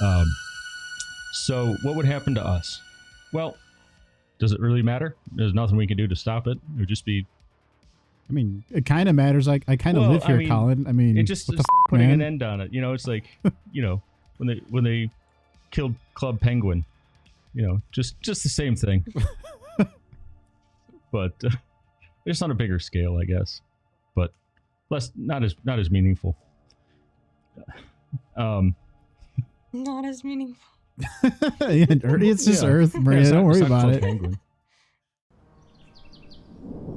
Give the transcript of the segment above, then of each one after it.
Um, so what would happen to us? Well, does it really matter? There's nothing we can do to stop it. It would just be... I mean, it kind of matters. I kind of live here, Colin. I mean, it just what the is fuck, putting man? an end on it. You know, it's like, you know, when they killed Club Penguin, you know, just the same thing. But just on a bigger scale, I guess. But not as meaningful. Not as meaningful. Yeah, it's just Earth, Maria. Yeah, don't worry it's not about Club it. Penguin.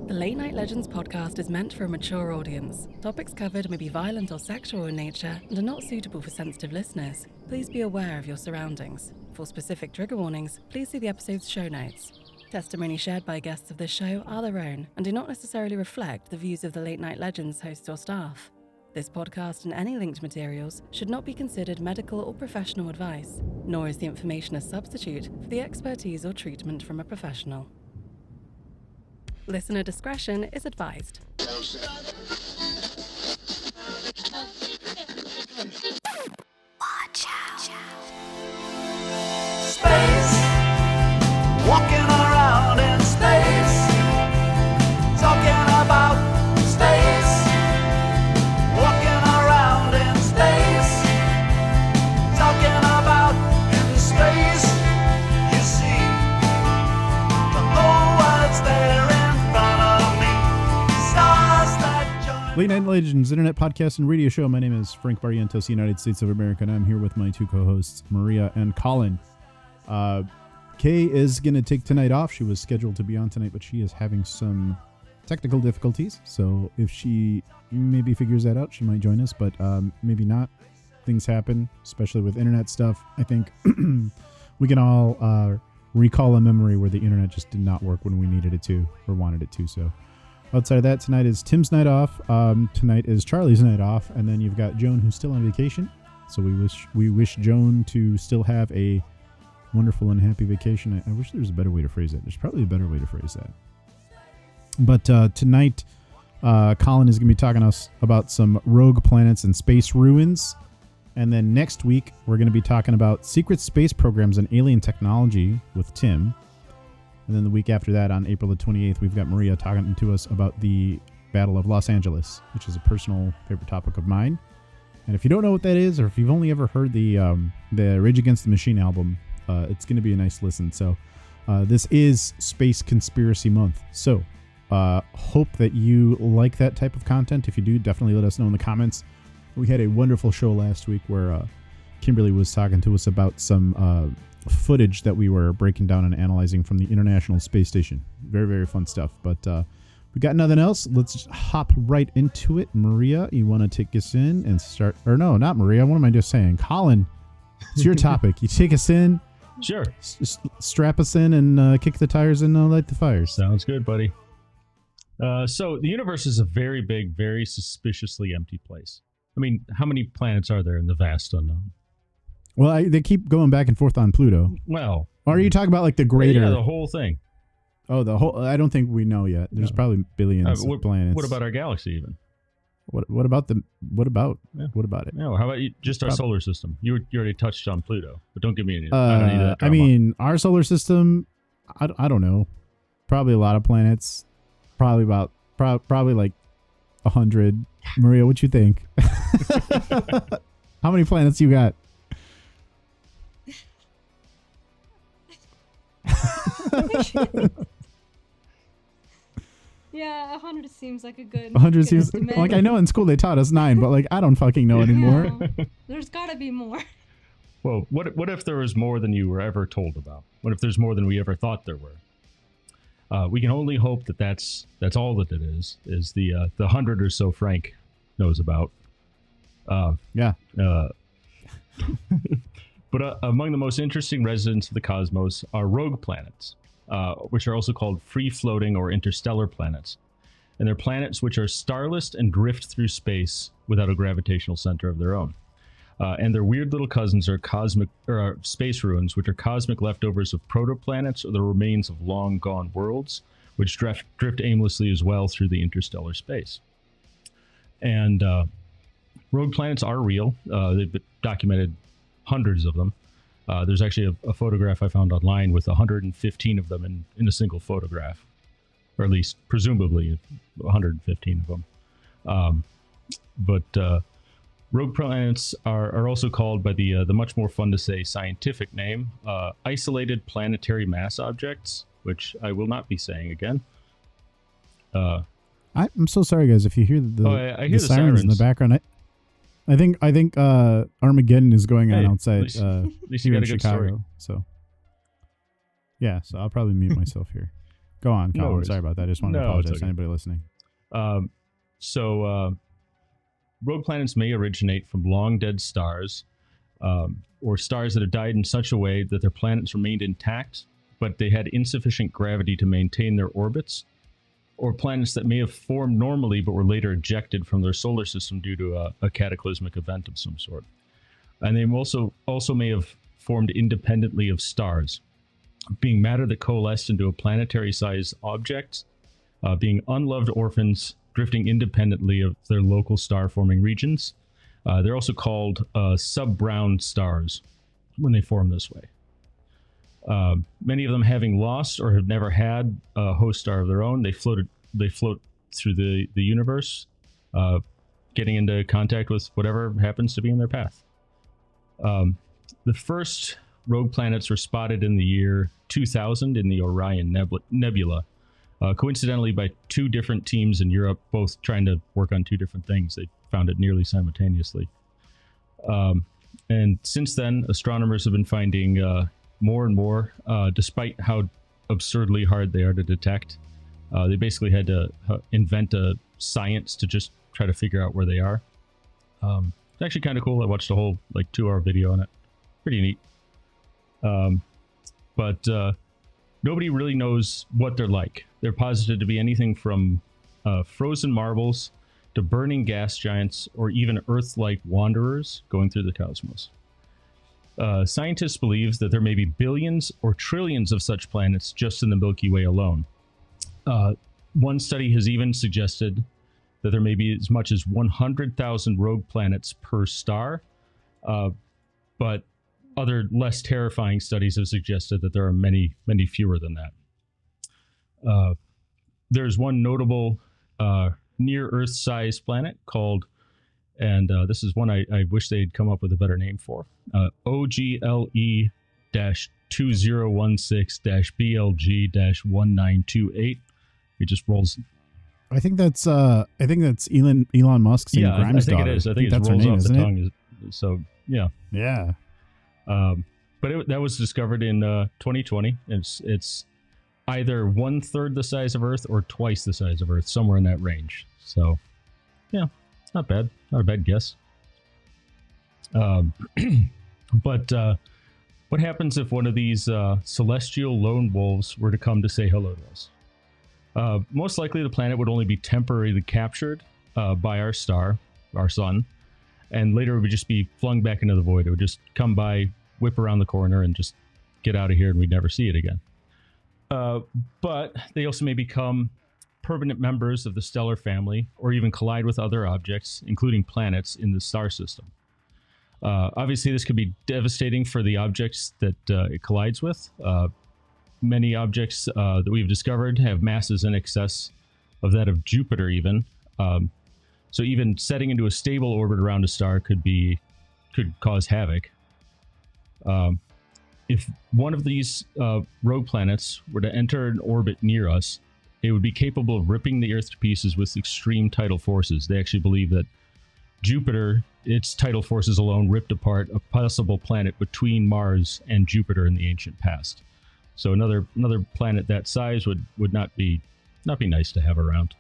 The Late Night Legends podcast is meant for a mature audience. Topics covered may be violent or sexual in nature and are not suitable for sensitive listeners. Please be aware of your surroundings. For specific trigger warnings, please see the episode's show notes. Testimony shared by guests of this show are their own and do not necessarily reflect the views of the Late Night Legends hosts or staff. This podcast and any linked materials should not be considered medical or professional advice, nor is the information a substitute for the expertise or treatment from a professional. Listener discretion is advised. Watch out. Space, walking around in space, talking about space, walking around in space, talking about in space. You see, the whole world's there in front of me. Stars that join. Late Night Legends, internet podcast and radio show. My name is Frank Barrientos, United States of America, and I'm here with my two co-hosts, Maria and Colin. Kay is going to take tonight off. She was scheduled to be on tonight, but she is having some technical difficulties. So if she maybe figures that out, she might join us, but maybe not. Things happen, especially with internet stuff. I think we can all recall a memory where the internet just did not work when we needed it to or wanted it to. So outside of that, tonight is Tim's night off. Tonight is Charlie's night off. And then you've got Joan, who's still on vacation. So we wish Joan to still have a wonderful and happy vacation. I wish there was a better way to phrase that. There's probably a better way to phrase that. But tonight, Colin is going to be talking to us about some rogue planets and space ruins. And then next week, we're going to be talking about secret space programs and alien technology with Tim. And then the week after that, on April the 28th, we've got Maria talking to us about the Battle of Los Angeles, which is a personal favorite topic of mine. And if you don't know what that is, or if you've only ever heard the Rage Against the Machine album, it's going to be a nice listen. So this is Space Conspiracy Month. So hope that you like that type of content. If you do, definitely let us know in the comments. We had a wonderful show last week where Kimberly was talking to us about some footage that we were breaking down and analyzing from the International Space Station. Very, very fun stuff. But we got nothing else. Let's hop right into it. Maria, you want to take us in and start? Or no, not Maria. What am I just saying? Colin, it's your topic. You take us in. Sure. Strap us in and kick the tires and light the fires. Sounds good, buddy. So the universe is a very big, very suspiciously empty place. I mean, how many planets are there in the vast unknown? Well, they keep going back and forth on Pluto. Well, Or are you talking about like the greater? Yeah, the whole thing. Oh, the whole. I don't think we know yet. There's probably billions of planets. What about our galaxy even? What about the? What about? Yeah. What about it? No, how about just our solar system? You already touched on Pluto, but don't give me any. I don't need that I drama. mean, our solar system. I don't know. Probably a lot of planets. Probably about probably like 100. Maria, what you think? How many planets you got? Yeah, 100 seems like a good 100 good seems estimate. like I know in school they taught us 9, but like I don't fucking know anymore. No, there's gotta be more. Well, what if there was more than you were ever told about? What if there's more than we ever thought there were? We can only hope that that's all that it is the 100 or so Frank knows about. Yeah. But among the most interesting residents of the cosmos are rogue planets, which are also called free-floating or interstellar planets. And they're planets which are starless and drift through space without a gravitational center of their own. And their weird little cousins are space ruins, which are cosmic leftovers of protoplanets or the remains of long-gone worlds, which drift aimlessly as well through the interstellar space. And rogue planets are real. They've been documented hundreds of them. There's actually a photograph I found online with 115 of them in a single photograph, or at least presumably 115 of them. But rogue planets are also called by the much more fun to say scientific name, isolated planetary mass objects, which I will not be saying again. I'm so sorry, guys, if you hear I hear the sirens in the background. I think Armageddon is going on outside at least you here got in a good story. Chicago. So yeah, so I'll probably mute myself here. Go on, Colin. worries. Sorry about that. I just wanted to No, it's apologize to okay. anybody listening. So rogue planets may originate from long dead stars, or stars that have died in such a way that their planets remained intact, but they had insufficient gravity to maintain their orbits, or planets that may have formed normally but were later ejected from their solar system due to a cataclysmic event of some sort. And they also may have formed independently of stars, being matter that coalesced into a planetary-sized object, being unloved orphans drifting independently of their local star-forming regions. They're also called sub-brown stars when they form this way. Many of them having lost or have never had a host star of their own. They float through the universe, getting into contact with whatever happens to be in their path. The first rogue planets were spotted in the year 2000 in the Orion Nebula, coincidentally by two different teams in Europe, both trying to work on two different things. They found it nearly simultaneously. And since then, astronomers have been finding more and more, despite how absurdly hard they are to detect. They basically had to invent a science to just try to figure out where they are. It's actually kind of cool. I watched a whole 2-hour video on it. Pretty neat. But nobody really knows what they're like. They're posited to be anything from frozen marbles to burning gas giants, or even Earth-like wanderers going through the cosmos. Scientists believe that there may be billions or trillions of such planets just in the Milky Way alone. One study has even suggested that there may be as much as 100,000 rogue planets per star, but other less terrifying studies have suggested that there are many, many fewer than that. There's one notable near-Earth-sized planet called, and this is one I wish they'd come up with a better name for, OGLE-2016-BLG-1928. It just rolls. I think that's Elon Musk's and Grimes' I think daughter. it is. I think it that's her rolls name, off the isn't it? tongue. So yeah. Yeah. But that was discovered in 2020. It's either 1/3 the size of Earth or twice the size of Earth, somewhere in that range. So yeah, it's not bad. Not a bad guess. But what happens if one of these celestial lone wolves were to come to say hello to us? Most likely the planet would only be temporarily captured by our star, our sun, and later it would just be flung back into the void. It would just come by, whip around the corner, and just get out of here, and we'd never see it again. But they also may become permanent members of the stellar family, or even collide with other objects, including planets, in the star system. Obviously, this could be devastating for the objects that it collides with. Many objects that we've discovered have masses in excess of that of Jupiter even. So even setting into a stable orbit around a star could cause havoc. If one of these rogue planets were to enter an orbit near us, it would be capable of ripping the Earth to pieces with extreme tidal forces. They actually believe that Jupiter, its tidal forces alone, ripped apart a possible planet between Mars and Jupiter in the ancient past. So another planet that size would not be nice to have around.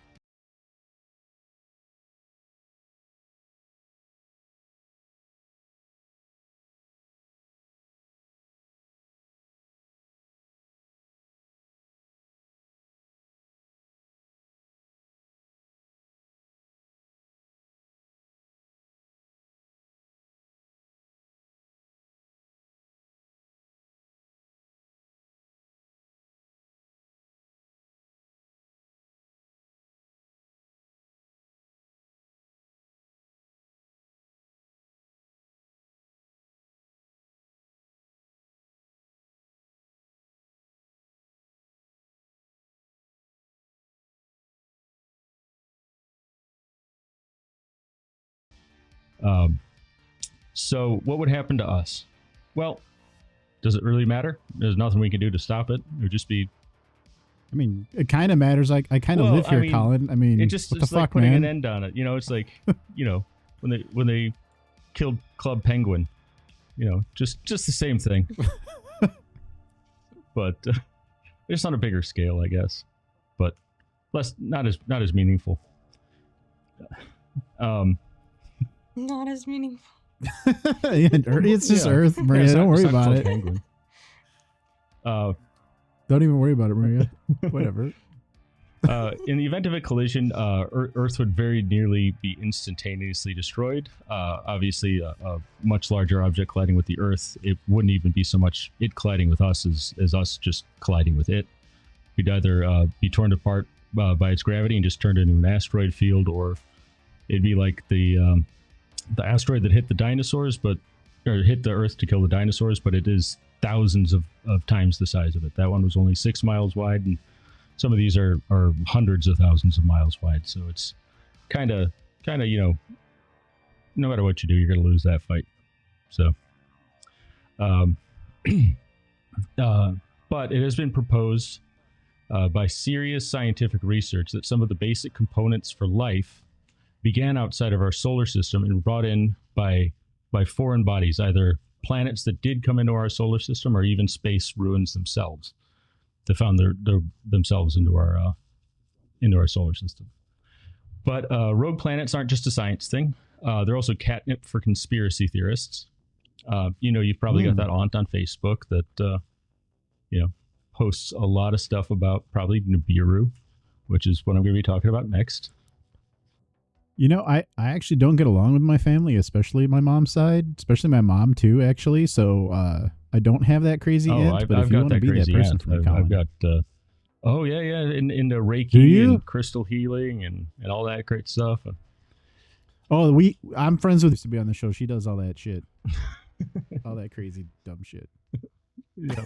Um, so what would happen to us? Well, does it really matter? There's nothing we can do to stop it. It would just be. I mean, it kind of matters. I kind of live here, Colin. I mean, it just what the it's like fuck, putting man? an end on it. It's like, when they killed Club Penguin, just the same thing, but just on a bigger scale, I guess, but not as meaningful. Not as meaningful. Yeah, it's just Earth, Maria. It's don't worry not about Club it. Penguin. Don't even worry about it, Maria. Whatever. In the event of a collision, Earth would very nearly be instantaneously destroyed. Obviously, a much larger object colliding with the Earth, it wouldn't even be so much it colliding with us as us just colliding with it. We'd either be torn apart by its gravity and just turned into an asteroid field, or it'd be like the asteroid that hit the dinosaurs, or hit the Earth to kill the dinosaurs, but it is thousands of times the size of it. That one was only 6 miles wide, and some of these are hundreds of thousands of miles wide. So it's kind of no matter what you do, you're going to lose that fight. So, but it has been proposed by serious scientific research that some of the basic components for life began outside of our solar system and brought in by foreign bodies, either planets that did come into our solar system or even space ruins themselves that found themselves into our solar system. But rogue planets aren't just a science thing. They're also catnip for conspiracy theorists. You've probably got that aunt on Facebook that posts a lot of stuff about probably Nibiru, which is what I'm going to be talking about next. I actually don't get along with my family, especially my mom's side, especially my mom too, actually. So I don't have that crazy aunt, but if you want to be that person for me, Colin. I've got into Reiki and crystal healing and all that great stuff. Oh, I'm friends with her to be on the show. She does all that shit. All that crazy dumb shit. Yeah.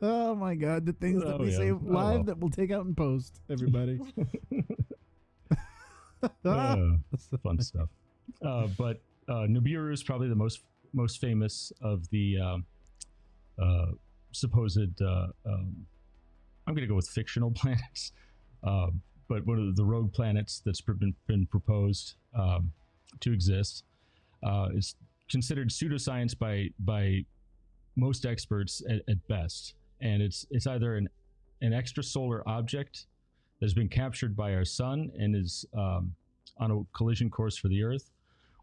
Oh my god, the things that we say live that we'll take out in post, everybody. That's the fun stuff. But Nibiru is probably the most famous of the supposed I'm going to go with fictional planets, but one of the rogue planets that's been proposed to exist is considered pseudoscience by most experts at best, and it's either an extrasolar object that has been captured by our sun and is on a collision course for the Earth,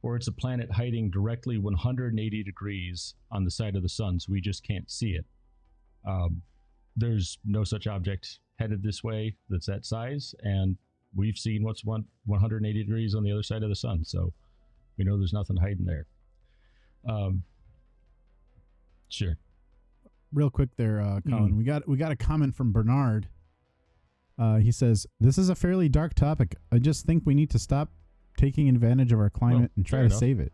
or it's a planet hiding directly 180 degrees on the side of the sun, so we just can't see it. There's no such object headed this way that's that size, and we've seen what's 180 degrees on the other side of the sun, so we know there's nothing hiding there. Sure. Real quick there, Colin. We got a comment from Bernard. He says, "This is a fairly dark topic. I just think we need to stop taking advantage of our climate and try to save it."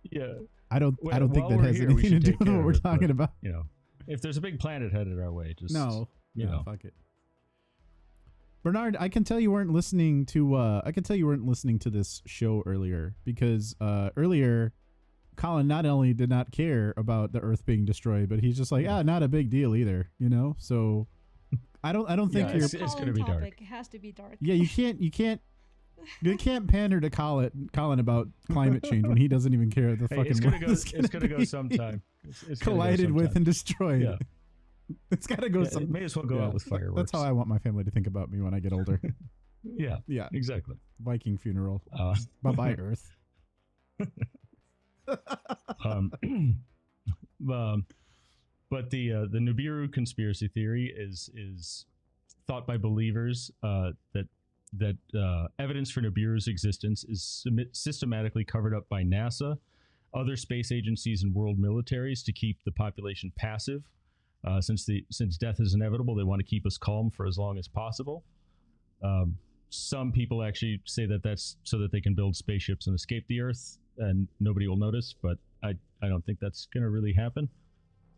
Yeah. I don't think that has anything to do with what we're talking about. If there's a big planet headed our way, just fuck it. Bernard, I can tell you weren't listening to this show earlier because earlier Colin not only did not care about the Earth being destroyed, but he's just like, not a big deal either, So I don't think it's going to be dark. It has to be dark. Yeah, you can't pander to Colin about climate change when he doesn't even care the fucking it's gonna go sometime. It's collided with and destroyed. Yeah. It's got to go It may as well go out with fireworks. That's how I want my family to think about me when I get older. Yeah, exactly. Viking funeral. Bye-bye, Earth. But the Nibiru conspiracy theory is thought by believers that evidence for Nibiru's existence is systematically covered up by NASA, other space agencies, and world militaries to keep the population passive. Since death is inevitable, they want to keep us calm for as long as possible. Some people actually say that that's so that they can build spaceships and escape the Earth and nobody will notice, but I don't think that's going to really happen.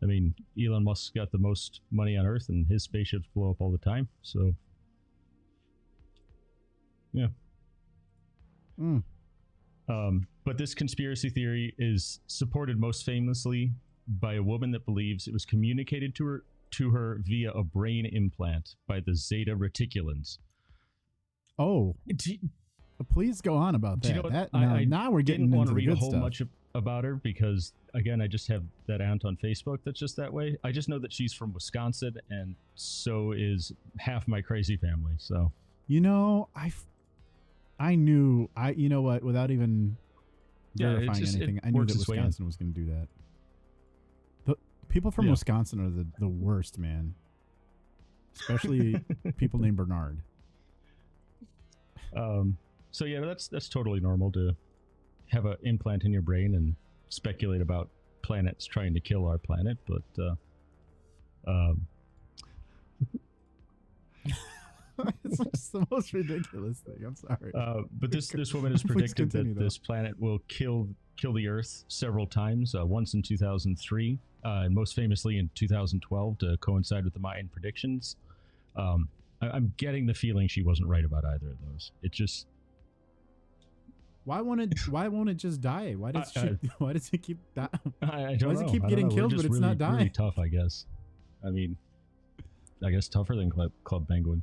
I mean, Elon Musk's got the most money on Earth and his spaceships blow up all the time. So, yeah. But this conspiracy theory is supported most famously by a woman that believes it was communicated to her via a brain implant by the Zeta Reticulans. Oh, please go on about that. You know that I now we're getting didn't want into to the read a good whole stuff. much about her because, again, I just have that aunt on Facebook that's just that way. I just know that she's from Wisconsin, and so is half my crazy family. So, you know, I knew you know what, without even verifying anything, I knew that Wisconsin was going to do that. The people from Wisconsin are the worst, man. Especially people named Bernard. So yeah, that's totally normal to have an implant in your brain and speculate about planets trying to kill our planet, but it's just the most ridiculous thing. I'm sorry. But this woman has predicted that this planet will kill the Earth several times. Once in 2003, and most famously in 2012 to coincide with the Mayan predictions. I'm getting the feeling she wasn't right about either of those. It just why won't it just die? Why does it keep dying? I don't know. Why does it keep getting killed, but it's really, not dying? Really tough, I guess. I mean, I guess tougher than Club Penguin.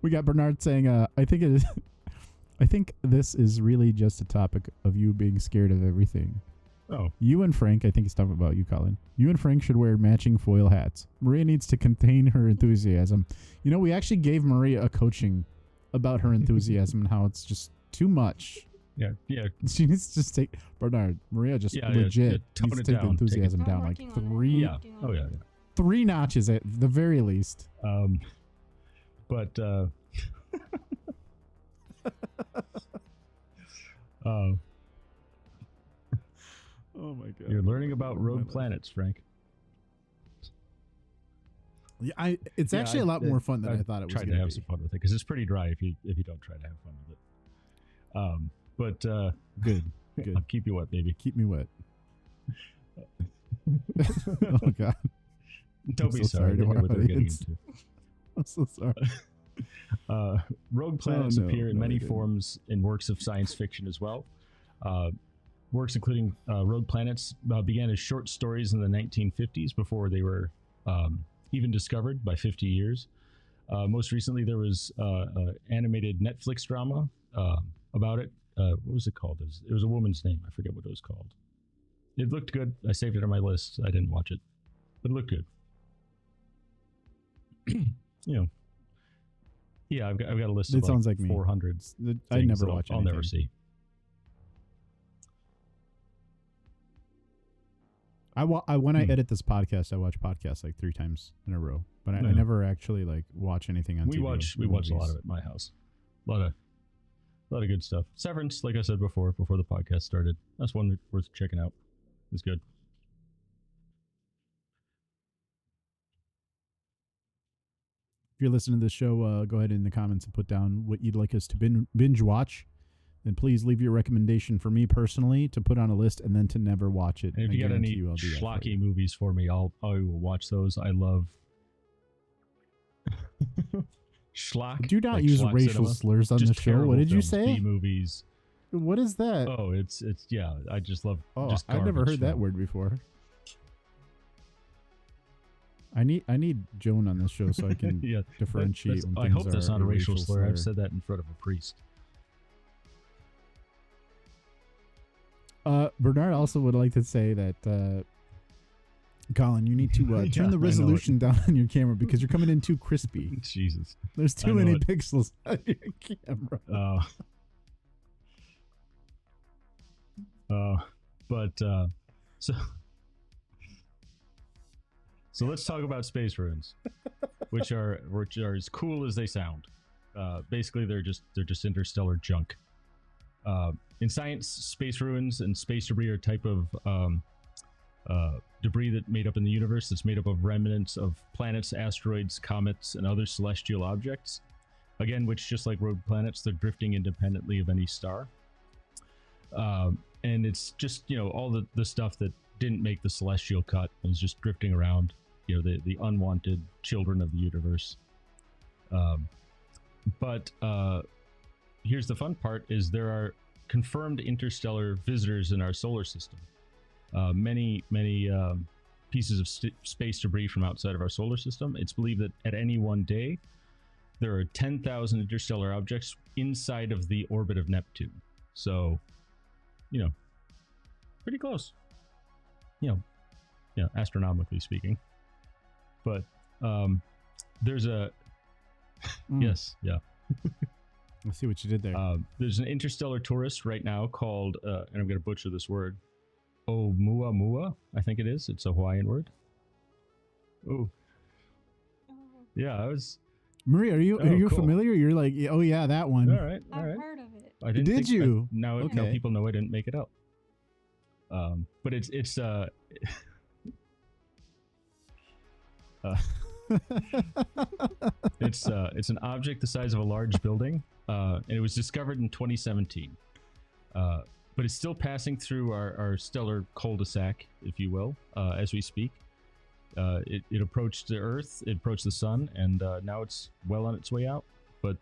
We got Bernard saying, I think this is really just a topic of you being scared of everything. Oh. You and Frank, I think he's talking about you, Colin. You and Frank should wear matching foil hats. Maria needs to contain her enthusiasm. You know, we actually gave Maria a coaching about her enthusiasm and how it's just too much. Yeah. She needs to just take Bernard. Maria just legit needs to take the enthusiasm down like three. Yeah. Oh yeah. 3 notches at the very least. But oh my god! You're learning about rogue planets, Frank. Yeah, it's actually a lot more fun than I thought it was. Tried to have some fun with it because it's pretty dry if you don't try to have fun with it. But good. I'll keep you wet, baby. Keep me wet. Oh god! Don't be sorry. They know what they're getting into. I'm so sorry. Rogue planets appear in many forms in works of science fiction as well. Works including Rogue Planets began as short stories in the 1950s before they were even discovered by 50 years. Most recently, there was an animated Netflix drama about it. What was it called? It was a woman's name. I forget what it was called. It looked good. I saved it on my list. I didn't watch it, but it looked good. Yeah, I've got a list of sounds like 400. I never watch anything. I'll never see. When I edit this podcast, I watch podcasts like 3 times in a row, but I never actually like watch anything on TV. We watch a lot of it at my house. A lot of good stuff. Severance, like I said before the podcast started, that's one worth checking out. It's good. If you're listening to this show, go ahead in the comments and put down what you'd like us to binge watch. And please leave your recommendation for me personally to put on a list and then to never watch it. And if you got any schlocky movies for me, I will watch those. I love schlock. Do not use racial slurs on the show. What did you say? B-movies. What is that? Oh, it's yeah. I just love. Oh, I've never heard that word before. I need Joan on this show so I can differentiate. I hope that's not a racial slur. I've said that in front of a priest. Bernard also would like to say that, Colin, you need to turn the resolution down on your camera because you're coming in too crispy. Jesus. There's too many pixels on your camera. So let's talk about space ruins, which are as cool as they sound. Basically, they're just interstellar junk. In science, space ruins and space debris are a type of debris that made up in the universe that's made up of remnants of planets, asteroids, comets, and other celestial objects. Again, which, just like rogue planets, they're drifting independently of any star. And it's just, all the stuff that didn't make the celestial cut and is just drifting around, the unwanted children of the universe. But here's the fun part: is there are confirmed interstellar visitors in our solar system. Many pieces of space debris from outside of our solar system. It's believed that at any one day, there are 10,000 interstellar objects inside of the orbit of Neptune. So, pretty close. Astronomically speaking. But there's a yes, yeah. I see what you did there. There's an interstellar tourist right now called, and I'm going to butcher this word, Oumuamua, I think it is. It's a Hawaiian word. Oh, yeah, I was. Maria, are you cool. familiar? You're like, oh yeah, that one. All right. I've heard of it. I didn't. Did you? Now Okay. people know I didn't make it up. But it's it's an object the size of a large building, and it was discovered in 2017. But it's still passing through our stellar cul-de-sac, if you will, as we speak. It approached the Earth, it approached the Sun, and now it's well on its way out. But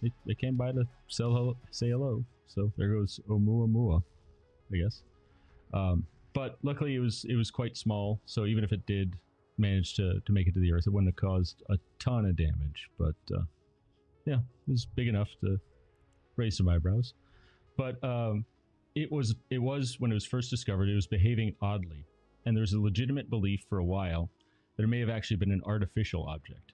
it came by to say hello. So there goes Oumuamua, I guess. But luckily it was quite small, so even if it did manage to make it to the Earth, it wouldn't have caused a ton of damage. But yeah, it was big enough to raise some eyebrows. But it was when it was first discovered, it was behaving oddly. And there's a legitimate belief for a while that it may have actually been an artificial object.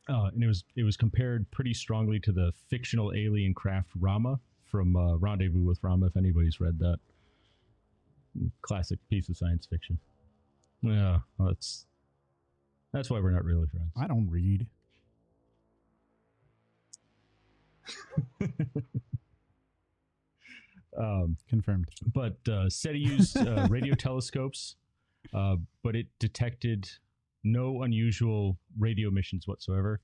And it was compared pretty strongly to the fictional alien craft Rama from Rendezvous with Rama, if anybody's read that. Classic piece of science fiction. Yeah, well, that's why we're not really friends. I don't read. Confirmed. But SETI used radio telescopes, but it detected no unusual radio emissions whatsoever.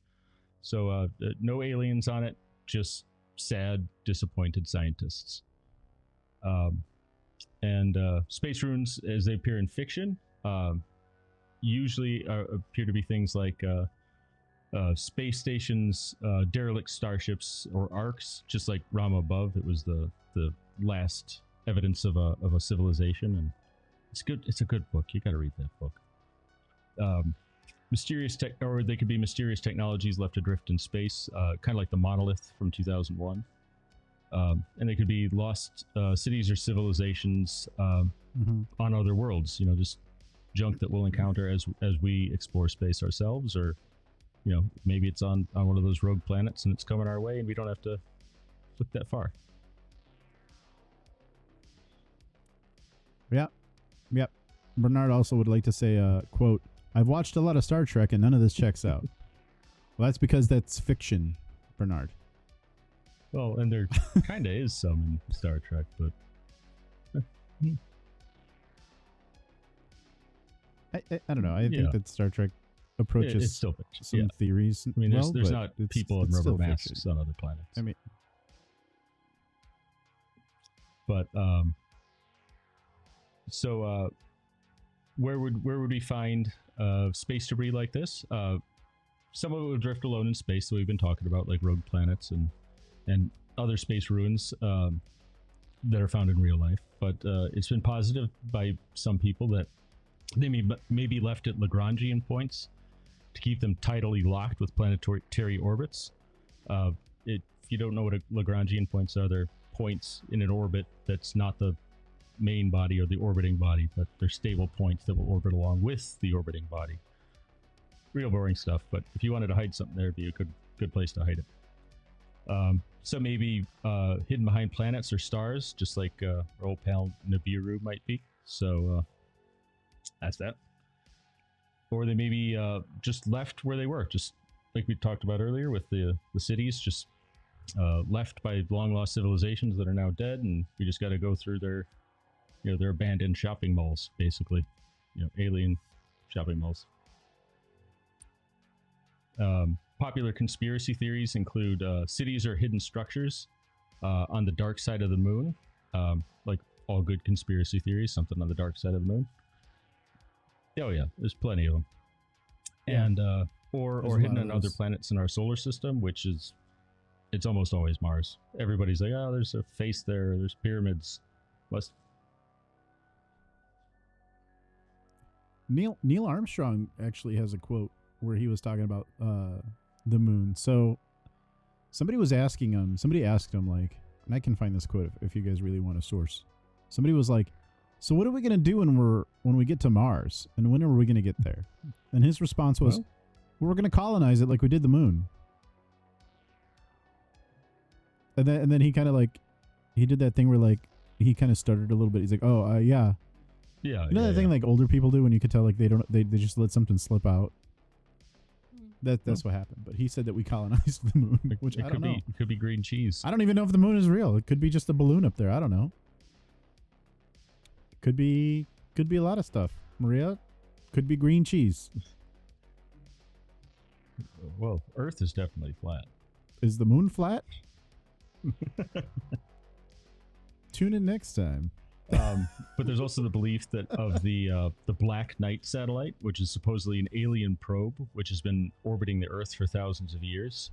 So no aliens on it, just sad, disappointed scientists. And space ruins, as they appear in fiction, usually appear to be things like space stations, derelict starships, or arcs, just like Rama above. It was the last evidence of a civilization, and it's good. It's a good book. You got to read that book. Or they could be mysterious technologies left adrift in space, kind of like the monolith from 2001. And they could be lost cities or civilizations on other worlds. Just junk that we'll encounter as we explore space ourselves, or maybe it's on one of those rogue planets and it's coming our way, and we don't have to look that far. Yep. Bernard also would like to say, quote, "I've watched a lot of Star Trek and none of this checks out." Well, that's because that's fiction, Bernard. Well, and there kind of is some in Star Trek, but I don't know. I think that Star Trek approaches it's still fiction. some theories. I mean, there's not people in rubber masks fiction on other planets. I mean, but so where would we find space debris like this? Some of it would drift alone in space, that we've been talking about, like rogue planets and other space ruins that are found in real life. But it's been positive by some people that they may be left at Lagrangian points to keep them tidally locked with planetary orbits. If you don't know what Lagrangian points are, they're points in an orbit that's not the main body or the orbiting body, but they're stable points that will orbit along with the orbiting body. Real boring stuff, but if you wanted to hide something there, it'd be a good place to hide it. So maybe hidden behind planets or stars, just like our old pal Nibiru might be. So that's that. Or they may be just left where they were, just like we talked about earlier with the cities, just left by long lost civilizations that are now dead, and we just got to go through their abandoned shopping malls, basically, alien shopping malls. Popular conspiracy theories include cities are hidden structures on the dark side of the moon. Like all good conspiracy theories, something on the dark side of the moon. Oh yeah, there's plenty of them. Yeah. And or There's a hidden lot of on other those. planets in our solar system, which is it's almost always Mars. Everybody's like, oh, there's a face there. There's pyramids. Must Neil Armstrong actually has a quote where he was talking about the moon. So somebody asked him like, and I can find this quote if you guys really want a source. Somebody was like, so what are we going to do when we get to Mars? And when are we going to get there? And his response was, well, we're going to colonize it like we did the moon. And then he kind of like, he did that thing where like, he kind of stuttered a little bit. He's like, oh, yeah. Yeah. You know that thing like older people do when you could tell like they just let something slip out? That's what happened. But he said that we colonized the moon, which I don't know. It could be green cheese. I don't even know if the moon is real. It could be just a balloon up there. I don't know. Could be a lot of stuff. Maria, could be green cheese. Well, Earth is definitely flat. Is the moon flat? Tune in next time. But there's also the belief that of the Black Knight satellite, which is supposedly an alien probe, which has been orbiting the Earth for thousands of years.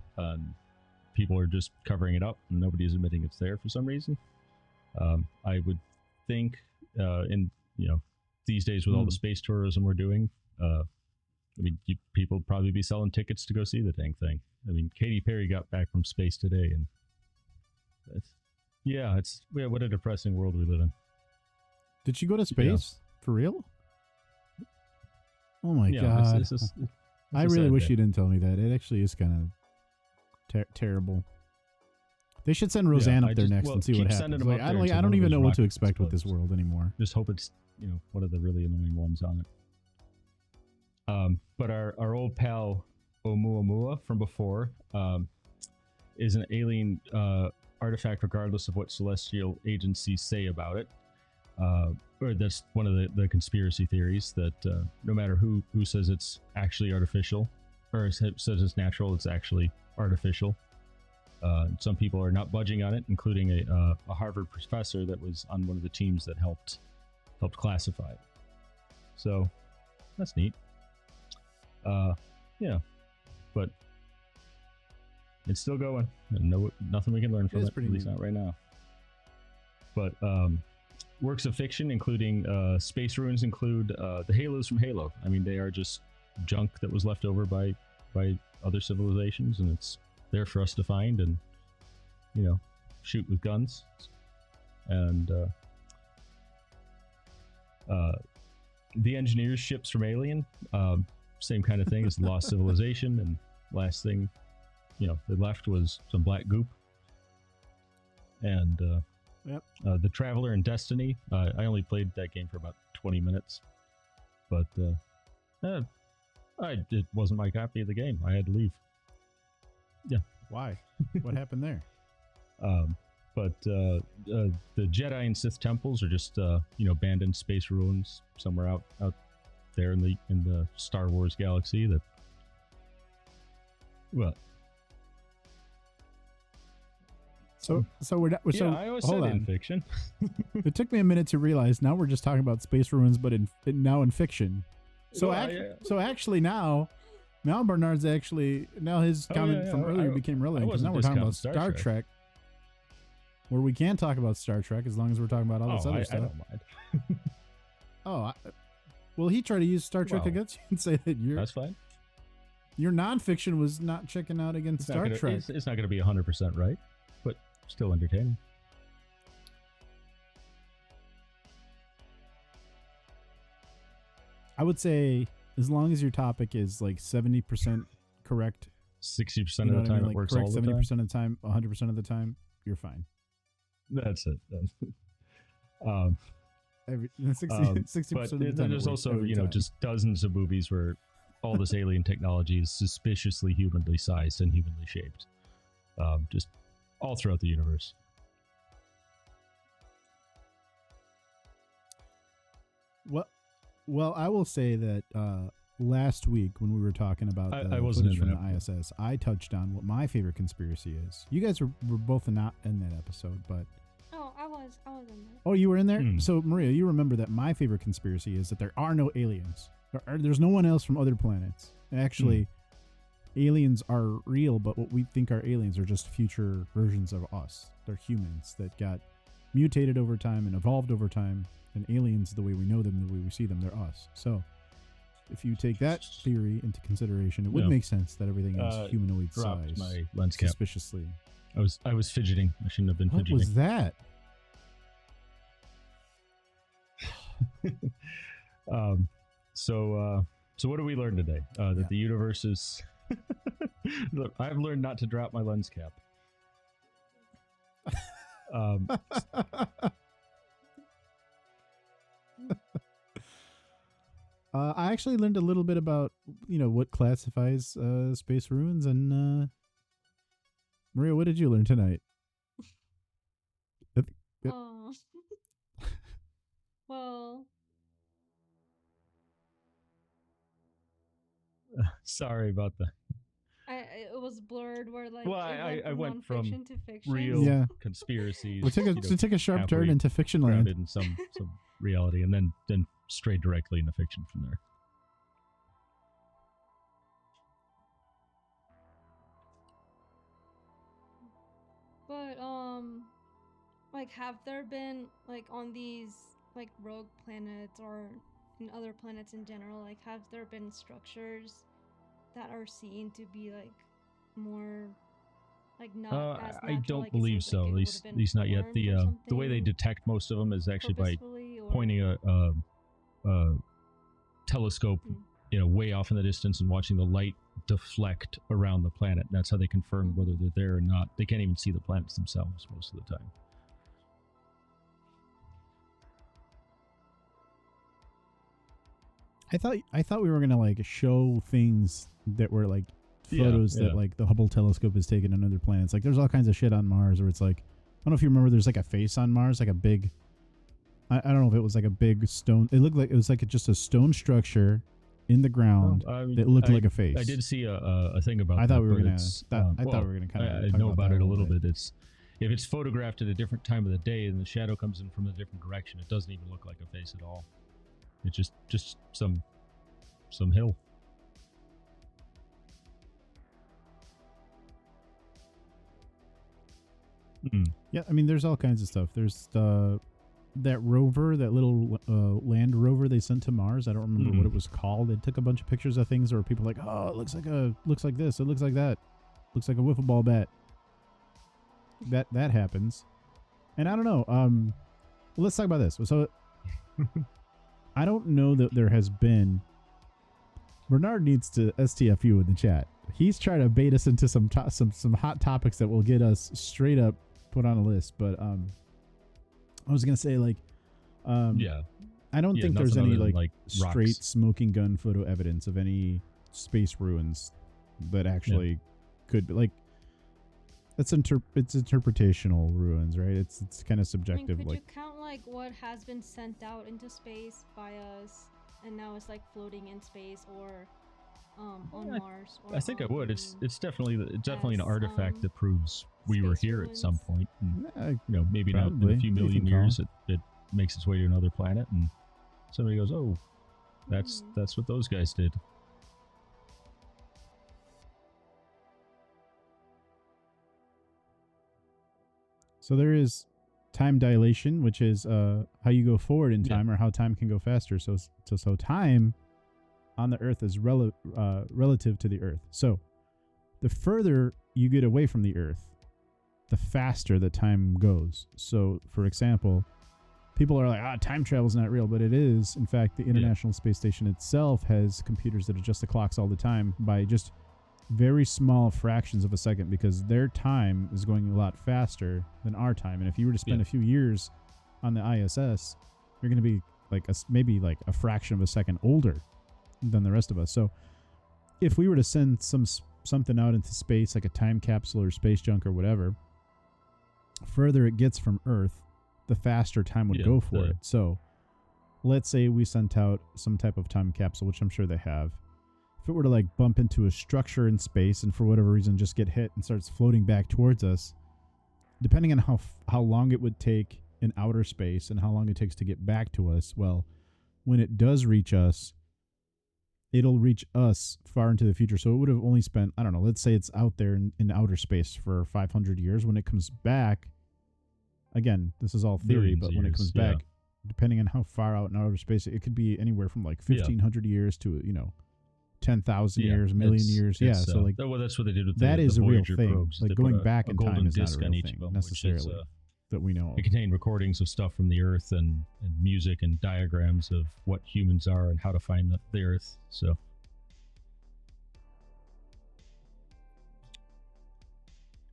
People are just covering it up, and nobody's admitting it's there for some reason. I would think, these days with all the space tourism we're doing, people probably be selling tickets to go see the dang thing. I mean, Katy Perry got back from space today, and what a depressing world we live in. Did she go to space? For real? Oh my God. I really wish you didn't tell me that. It actually is kind of terrible. They should send Roseanne up there next and see what happens. Like, I don't even know what to expect with this world anymore. Just hope it's, one of the really annoying ones on it. But our old pal Oumuamua from before is an alien artifact regardless of what celestial agencies say about it. Or that's one of the conspiracy theories that no matter who says it's actually artificial or says it's natural, it's actually artificial. Some people are not budging on it, including a Harvard professor that was on one of the teams that helped classify it. So that's neat. But it's still going, and nothing we can learn from it, at least not right now. But works of fiction, including space ruins, include the halos from Halo. I mean, they are just junk that was left over by other civilizations, and it's there for us to find and shoot with guns. And the engineers' ships from Alien, same kind of thing as the lost civilization, and last thing they left was some black goop. And the Traveler and Destiny, I only played that game for about 20 minutes, but it wasn't my copy of the game. I had to leave. Yeah. Why? What happened there? But the Jedi and Sith temples are just abandoned space ruins somewhere out there in the Star Wars galaxy. That what? So we're not. So I always hold said on. in fiction. It took me a minute to realize. Now we're just talking about space ruins, but now in fiction. So so actually now Bernard's now his comment from earlier became relevant because now we're talking about Star Trek. Where we can talk about Star Trek as long as we're talking about all this other stuff. I don't mind. Well, he tried to use Star Trek against you and say that that's fine. Your nonfiction was not checking out against Star Trek. It's not going to be 100% right, but still entertaining. I would say as long as your topic is like 70% correct, 60% of the time it works all the time. 70% of the time, 100% of the time, you're fine. That's it. 60% of the time. There's also just dozens of movies where all this alien technology is suspiciously humanly sized and humanly shaped, just all throughout the universe. Well, I will say that last week when we were talking about the footage from the ISS, I touched on what my favorite conspiracy is. You guys were both not in that episode, but I was in there. Oh, you were in there? So Maria, you remember that my favorite conspiracy is that there are no aliens. There's no one else from other planets. Actually, aliens are real, but what we think are aliens are just future versions of us. They're humans that got mutated over time and evolved over time. And aliens, the way we know them, the way we see them, they're us. So if you take that theory into consideration, it would make sense that everything is humanoid size. My lens cap. Suspiciously. I was fidgeting. I shouldn't have been What fidgeting. was that? So what do we learn today? That the universe is. Look, I've learned not to drop my lens cap. I actually learned a little bit about what classifies space ruins, and Maria, what did you learn tonight? Oh. Well. Sorry about that. It was blurred where like Well, it I went from non-fiction to fiction. real conspiracies. We took a sharp turn into fiction land. Grounded in some reality, and then strayed directly into fiction from there. But like have there been like on these like rogue planets or in other planets in general, like have there been structures that are seen to be like more like not as natural? I don't like, it seems so, like at least not yet. The way they detect most of them is actually by pointing a telescope way off in the distance and watching the light deflect around the planet. That's how they confirm whether they're there or not. They can't even see the planets themselves most of the time. I thought we were gonna like show things that were like photos that like the Hubble telescope has taken on other planets. Like there's all kinds of shit on Mars where it's like, I don't know if you remember, there's like a face on Mars, like a big, I don't know if it was like a big stone. It looked like it was like just a stone structure in the ground that looked like a face. I did see a thing about that. I thought we were gonna. I thought we were gonna kind of. I know about it a little bit. It's if it's photographed at a different time of the day and the shadow comes in from a different direction, it doesn't even look like a face at all. It's just some hill. Yeah, I mean, there's all kinds of stuff. There's that rover, that little land rover they sent to Mars. I don't remember what it was called. They took a bunch of pictures of things where people were like, oh, it looks like this, it looks like that, looks like a wiffle ball bat. That happens, and I don't know. Let's talk about this. So, I don't know that there has been. Bernard needs to STFU in the chat. He's trying to bait us into some hot topics that will get us straight up put on a list. But I was gonna say like, I don't think there's any like straight rocks. smoking gun photo evidence of any space ruins that actually could be like. It's interpretational ruins, right? It's kind of subjective. Could you count like what has been sent out into space by us, and now it's like floating in space or on Mars? Or I think I would. It's definitely an artifact that proves we were here at some point. And, maybe not in a few million years. It makes its way to another planet, and somebody goes, "Oh, that's what those guys did." So there is time dilation, which is how you go forward in time or how time can go faster. So time on the Earth is relative to the Earth. So the further you get away from the Earth, the faster the time goes. So, for example, people are like, time travel is not real, but it is. In fact, the International Space Station itself has computers that adjust the clocks all the time by just very small fractions of a second, because their time is going a lot faster than our time. And if you were to spend a few years on the ISS, you're going to be like maybe like a fraction of a second older than the rest of us. So if we were to send something out into space, like a time capsule or space junk or whatever, further it gets from Earth, the faster time would go for it. So let's say we sent out some type of time capsule, which I'm sure they have. If it were to like bump into a structure in space and for whatever reason just get hit and starts floating back towards us, depending on how long it would take in outer space and how long it takes to get back to us, well, when it does reach us, it'll reach us far into the future. So it would have only spent, I don't know, let's say it's out there in outer space for 500 years. When it comes back, again, this is all theory, Billions but of when it years, comes yeah. back, depending on how far out in outer space, it could be anywhere from like 1,500 years to, 10,000 years, a million years. Yeah, so like well, that's what they did with that is the a real Voyager thing. probes. Like They going put back a in time golden is not a disc real on each thing of them, necessarily which is, that we know of. it contained recordings of stuff from the Earth and music and diagrams of what humans are and how to find the Earth. So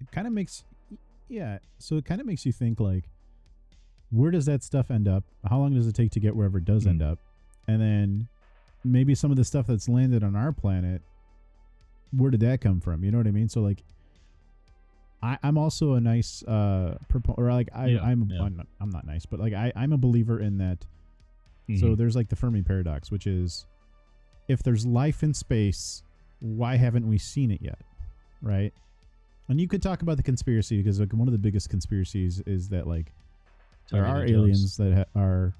it kind of makes, so it kind of makes you think, like, where does that stuff end up? How long does it take to get wherever it does end up? And then maybe some of the stuff that's landed on our planet, where did that come from? You know what I mean? So like, I'm also a nice I'm not nice, but like I'm a believer in that. So there's like the Fermi paradox, which is, if there's life in space, why haven't we seen it yet? Right? And you could talk about the conspiracy, because like one of the biggest conspiracies is that like there are aliens that are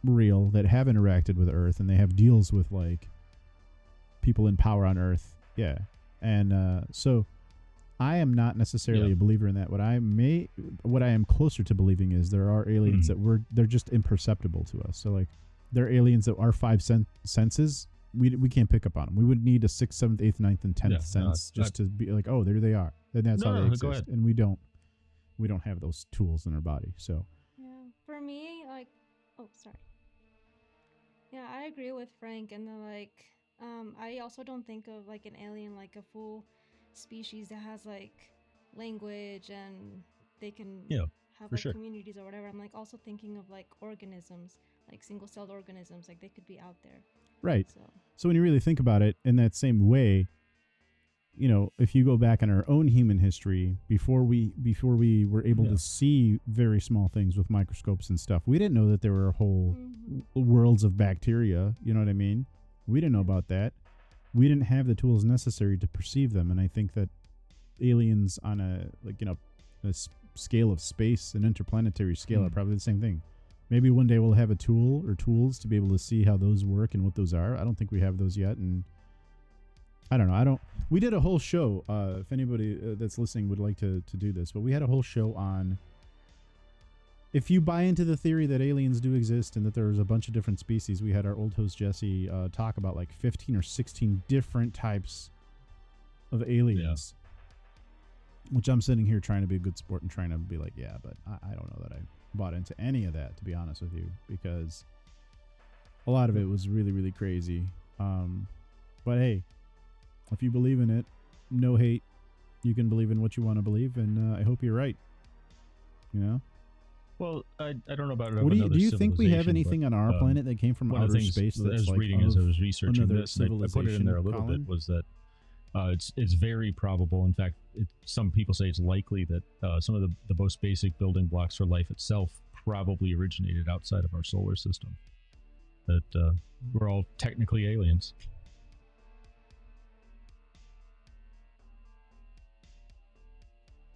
real, that have interacted with Earth, and they have deals with like people in power on Earth. Yeah. And so I am not necessarily a believer in that. What I am closer to believing is there are aliens that they're just imperceptible to us. So like, they're aliens that our five senses, we can't pick up on them. We would need a 6th, 7th, 8th, 9th, and 10th sense to be like, oh, there they are. And that's how they exist. And we don't have those tools in our body. So Yeah, for me, like, oh, sorry. Yeah, I agree with Frank, and then like, I also don't think of like an alien like a full species that has like language and they can have like communities or whatever. I'm like also thinking of like organisms, like single-celled organisms, like they could be out there. Right. So when you really think about it in that same way, if you go back in our own human history, before we were able to see very small things with microscopes and stuff, we didn't know that there were whole worlds of bacteria. You know what I mean? We didn't know about that. We didn't have the tools necessary to perceive them. And I think that aliens on a scale of space, an interplanetary scale, are probably the same thing. Maybe one day we'll have a tool or tools to be able to see how those work and what those are. I don't think we have those yet. And I don't know. We did a whole show. If anybody that's listening would like to do this, but we had a whole show on, if you buy into the theory that aliens do exist and that there's a bunch of different species. We had our old host Jesse talk about like 15 or 16 different types of aliens, which I'm sitting here trying to be a good sport and trying to be like, but I don't know that I bought into any of that, to be honest with you, because a lot of it was really, really crazy. But hey, if you believe in it, no hate. You can believe in what you want to believe, and I hope you're right. Well, I don't know about it. Do you think we have anything on our planet that came from outer space? That I was reading as I was researching this, I put it in there a little bit, was that it's very probable. In fact, some people say it's likely that some of the most basic building blocks for life itself probably originated outside of our solar system. That we're all technically aliens.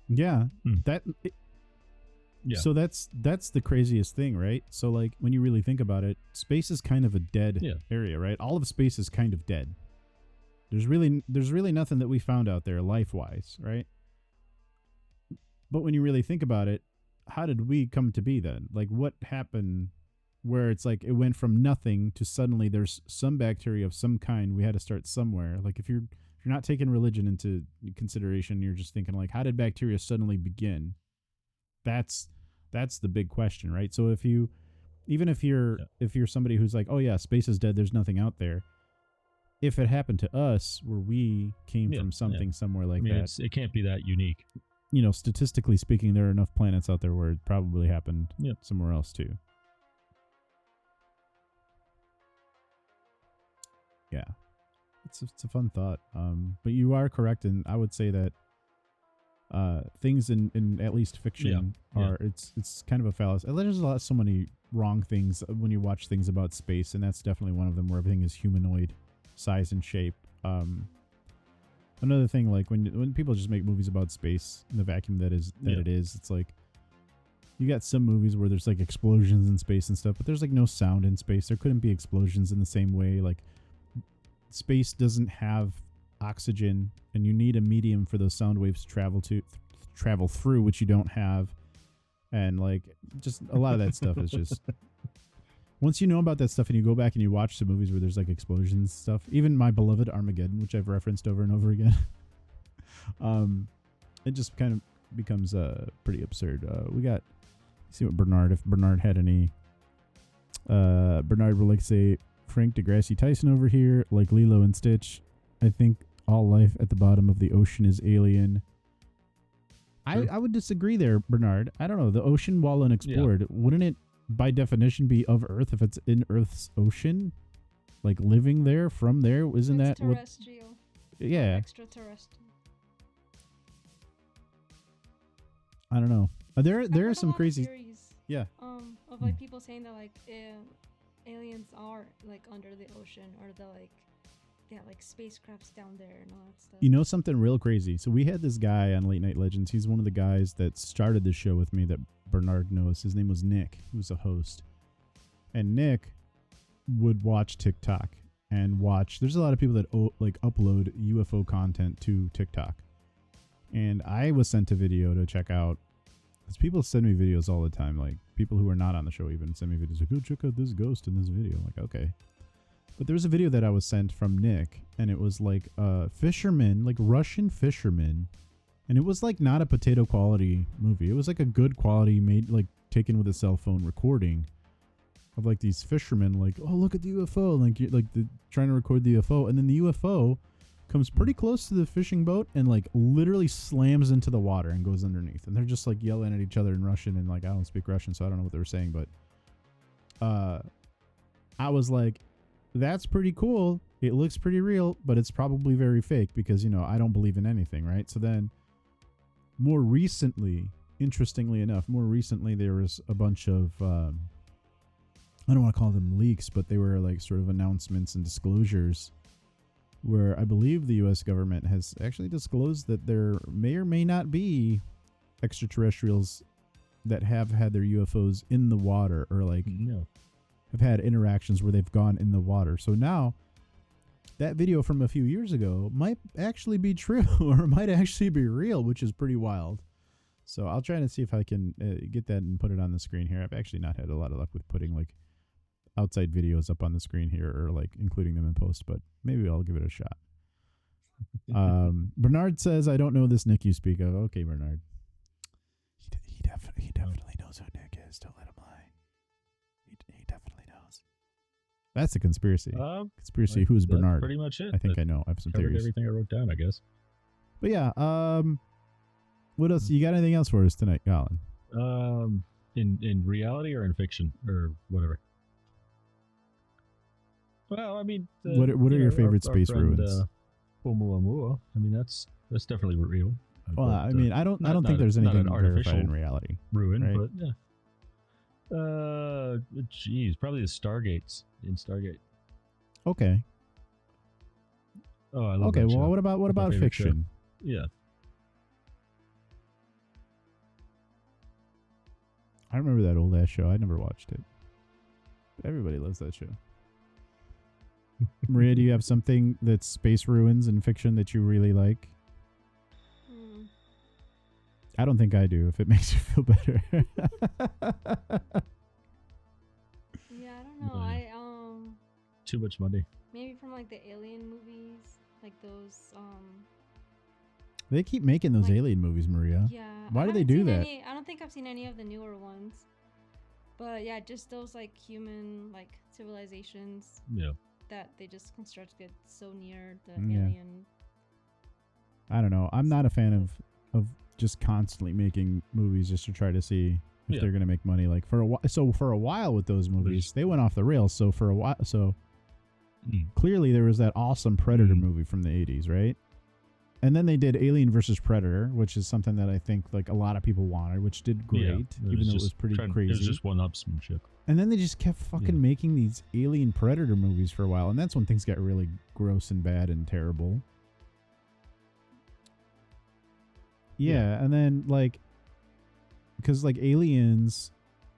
Yeah, So that's the craziest thing, right? So like, when you really think about it, space is kind of a dead area, right? All of space is kind of dead. There's really nothing that we found out there life-wise, right? But when you really think about it, how did we come to be then? Like, what happened where it's like it went from nothing to suddenly there's some bacteria of some kind? We had to start somewhere. Like, if you're not taking religion into consideration, you're just thinking like, how did bacteria suddenly begin? That's the big question, right? So if you're somebody who's like, oh yeah, space is dead, there's nothing out there. If it happened to us, where we came from something somewhere like that, it can't be that unique. Statistically speaking, there are enough planets out there where it probably happened somewhere else too. Yeah, it's a fun thought. But you are correct, and I would say that things in at least fiction are it's kind of a fallacy. There's so many wrong things when you watch things about space, and that's definitely one of them, where everything is humanoid size and shape. Another thing, like when people just make movies about space and the vacuum it is, it's like you got some movies where there's like explosions in space and stuff, but there's like no sound in space. There couldn't be explosions in the same way. Like space doesn't have oxygen, and you need a medium for those sound waves to travel through, which you don't have. And like, just a lot of that stuff is just, once you know about that stuff and you go back and you watch some movies where there's like explosions and stuff, even my beloved Armageddon, which I've referenced over and over again, it just kind of becomes pretty absurd. We got, see what if Bernard had any. Bernard would like to say, Frank deGrasse Tyson over here, like Lilo and Stitch. I think all life at the bottom of the ocean is alien. I would disagree there, Bernard. I don't know. The ocean, while unexplored, wouldn't it by definition be of Earth if it's in Earth's ocean? Like living there, from there, isn't It's that what? terrestrial. Yeah. Extraterrestrial. I don't know. There I've are heard a some lot of crazy. theories, Yeah. of like people saying that like aliens are like under the ocean, or the like they have like spacecrafts down there and all that stuff. You know something real crazy? So we had this guy on Late Night Legends. He's one of the guys that started the show with me that Bernard knows. His name was Nick. He was a host. And Nick would watch TikTok and watch. There's a lot of people that like upload UFO content to TikTok. And I was sent a video to check out. Because people send me videos all the time. Like people who are not on the show even send me videos like, oh, check out this ghost in this video. I'm like, okay. But there was a video that I was sent from Nick, and it was like fishermen, like Russian fishermen, and it was like not a potato quality movie. It was like a good quality, made like taken with a cell phone recording of like these fishermen, like, oh, look at the UFO, like trying to record the UFO, and then the UFO comes pretty close to the fishing boat and like literally slams into the water and goes underneath, and they're just like yelling at each other in Russian, and like I don't speak Russian, so I don't know what they were saying, but I was like, that's pretty cool. It looks pretty real, but it's probably very fake because, you know, I don't believe in anything, right? So then more recently, interestingly enough, there was a bunch of, I don't want to call them leaks, but they were like sort of announcements and disclosures where I believe the U.S. government has actually disclosed that there may or may not be extraterrestrials that have had their UFOs in the water, or like have had interactions where they've gone in the water. So now that video from a few years ago might actually be true, or might actually be real, which is pretty wild. So I'll try to see if I can get that and put it on the screen here. I've actually not had a lot of luck with putting like outside videos up on the screen here, or like including them in post, but maybe I'll give it a shot. Bernard says, I don't know this Nick you speak of. Okay, Bernard. He definitely knows who Nick is. Don't let him lie. He definitely knows. That's a conspiracy. Conspiracy. Who is Bernard? Pretty much it. I think I know. I have some theories. Everything I wrote down, I guess. But yeah. What else? You got anything else for us tonight, Colin? In reality or in fiction or whatever. Well, I mean, what are your favorite space ruins? Oumuamua. I mean, that's definitely real. Well, I mean, I don't think there's anything verified in reality. Ruin, right? But yeah. Geez, probably the Stargates in Stargate. Okay. Oh, I love Okay, that well, show. what about fiction? Show. Yeah. I remember that old ass show. I never watched it. But everybody loves that show. Maria, do you have something that's space ruins in fiction that you really like? I don't think I do, if it makes you feel better. Yeah, I don't know. I Too much money. maybe from like the alien movies, like those They keep making those like, alien movies, Maria. yeah. Why I do they haven't do seen that? I don't think I've seen any of the newer ones. But yeah, just those like human like civilizations Yeah. that they just constructed so near the Yeah. alien. I don't know. I'm not a fan of just constantly making movies just to try to see if they're going to make money. Like for a while with those movies, they went off the rails. So for a while, clearly there was that awesome Predator movie from the 80s, right? And then they did Alien versus Predator, which is something that I think like a lot of people wanted, which did great, even though it was pretty crazy. It was just one-upsmanship. And then they just kept fucking making these Alien Predator movies for a while, and that's when things got really gross and bad and terrible. Yeah, and then like, because like Aliens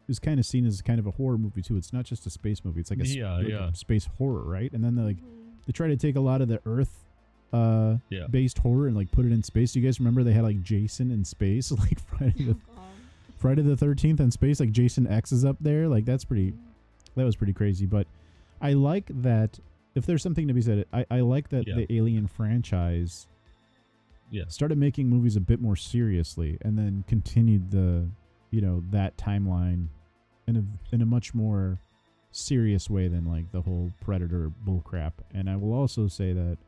is kind of seen as kind of a horror movie too. It's not just a space movie. It's like a space horror, right? And then they try to take a lot of the Earth based horror and like put it in space. Do you guys remember they had like Jason in space, like Friday the 13th in space, like Jason X is up there. Like that was pretty crazy. But I like that. If there's something to be said, I like that the Alien franchise started making movies a bit more seriously, and then continued that timeline in a much more serious way than like the whole Predator bullcrap. And I will also say that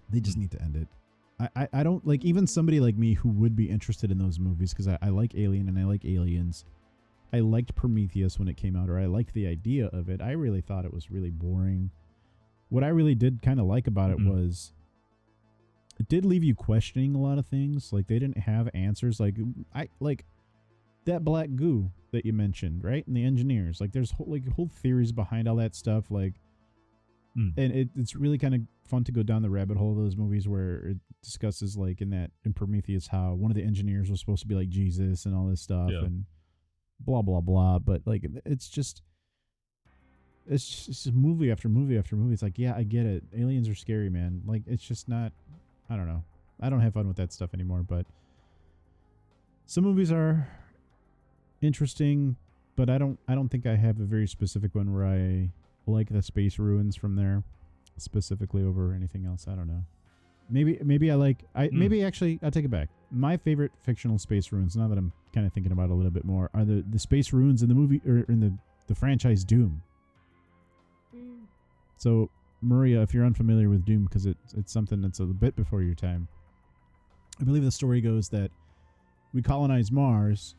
they just need to end it. I don't like, even somebody like me who would be interested in those movies, because I like Alien and I like Aliens. I liked Prometheus when it came out, or I liked the idea of it. I really thought it was really boring. What I really did kind of like about it was it did leave you questioning a lot of things. Like they didn't have answers. Like that black goo that you mentioned, right? And the engineers, like there's whole theories behind all that stuff. Like, and it's really kind of fun to go down the rabbit hole of those movies where it discusses like in Prometheus how one of the engineers was supposed to be like Jesus and all this stuff and blah blah blah. But like it's just movie after movie after movie. It's like, yeah, I get it. Aliens are scary, man. Like it's just not. I don't know. I don't have fun with that stuff anymore. But some movies are interesting, but I don't think I have a very specific one where I like the space ruins from there specifically over anything else. I don't know. Maybe I like maybe actually I'll take it back. My favorite fictional space ruins, now that I'm kind of thinking about it a little bit more, are the space ruins in the movie or in the franchise Doom. So Maria, if you're unfamiliar with Doom, because it's something that's a bit before your time, I believe the story goes that we colonize Mars,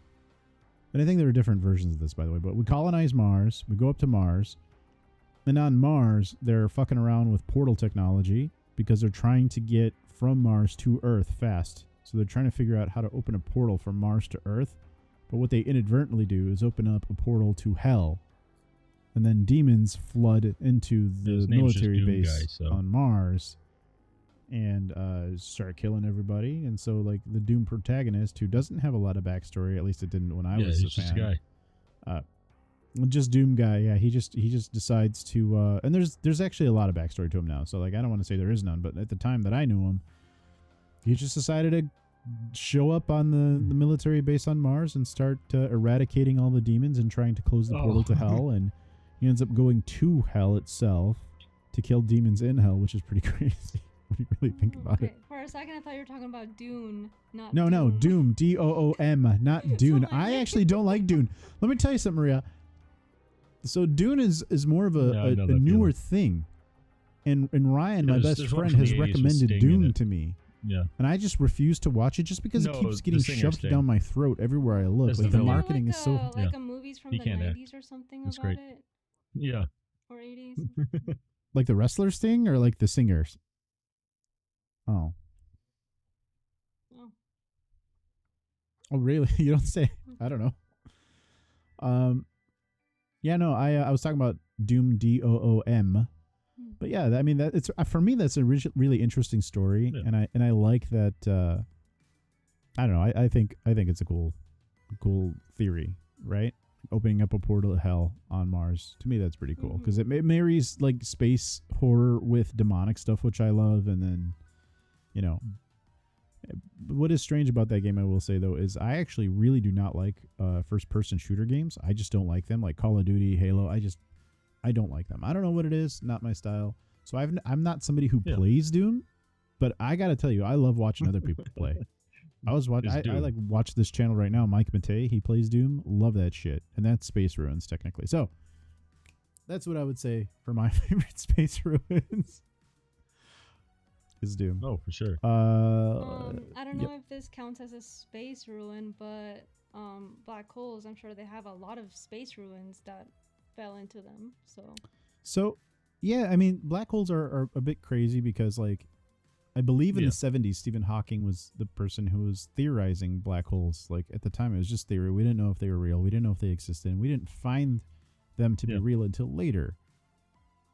and I think there are different versions of this, by the way, but we colonize Mars, we go up to Mars, and on Mars, they're fucking around with portal technology because they're trying to get from Mars to Earth fast. So they're trying to figure out how to open a portal from Mars to Earth, but what they inadvertently do is open up a portal to hell. And then demons flood into the military base on Mars and start killing everybody. And so, like, the Doom protagonist, who doesn't have a lot of backstory, at least it didn't when I was a fan. Just a guy. Just Doom guy, yeah. He just decides to, and there's actually a lot of backstory to him now. So, like, I don't want to say there is none, but at the time that I knew him, he just decided to show up on the military base on Mars and start eradicating all the demons and trying to close the portal to hell. And he ends up going to hell itself to kill demons in hell, which is pretty crazy when you really think about it. For a second, I thought you were talking about Dune, not No, Doom. no, Doom, Doom, not Dune. I actually don't like Dune. Let me tell you something, Maria. So Dune is more of a newer thing. And Ryan, my best friend, has recommended Dune to me. Yeah. And I just refuse to watch it just because it keeps getting shoved down my throat everywhere I look. Like the marketing is so... Like a movies from the 90s or something about great. it? Yeah. Or 80s? Like the wrestlers thing or like the singers? Oh, really? You don't say. I don't know. Yeah, no, I was talking about Doom, Doom. But yeah, I mean, that it's for me that's a really interesting story, and I like that. I don't know. I think it's a cool theory, right? Opening up a portal to hell on Mars. To me, that's pretty cool because it marries like space horror with demonic stuff, which I love. And then, you know, what is strange about that game, I will say though, is I actually really do not like first-person shooter games. I just don't like them, like Call of Duty, Halo. I don't like them. I don't know what it is. Not my style. So I'm not somebody who plays Doom, but I gotta tell you, I love watching other people play. I like watch this channel right now. Mike Matei, he plays Doom. Love that shit, and that's Space Ruins technically. So that's what I would say for my favorite Space Ruins. Is Doom. Oh, for sure. I don't know if this counts as a space ruin, but black holes, I'm sure they have a lot of space ruins that fell into them. So yeah, I mean, black holes are a bit crazy because, like, I believe in the 70s, Stephen Hawking was the person who was theorizing black holes. Like, at the time, it was just theory. We didn't know if they were real. We didn't know if they existed. And we didn't find them to be real until later.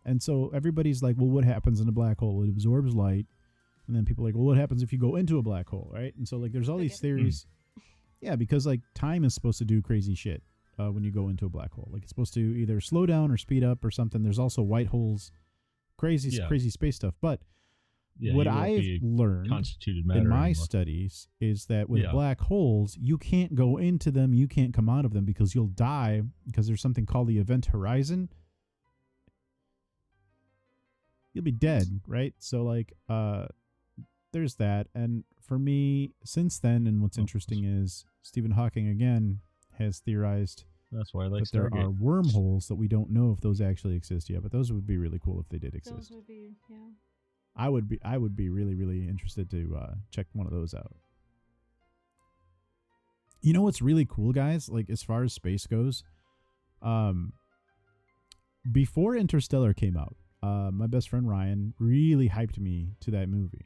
And so everybody's like, well, what happens in a black hole? It absorbs light. And then people are like, well, what happens if you go into a black hole, right? And so, like, there's all these theories. Yeah, because, like, time is supposed to do crazy shit when you go into a black hole. Like, it's supposed to either slow down or speed up or something. There's also white holes crazy space stuff. But Yeah, what you won't I've be learned constituted matter in my anymore. studies is that with Yeah. black holes, you can't go into them, you can't come out of them because you'll die because there's something called the event horizon. You'll be dead, right? So like there's that. And for me, since then, and what's interesting is Stephen Hawking again has theorized That's why I like that there are Stargate. wormholes that we don't know if those actually exist yet, but those would be really cool if they did Those exist. would be, yeah. I would be really interested to check one of those out. You know what's really cool, guys? Like as far as space goes, before Interstellar came out, my best friend Ryan really hyped me to that movie,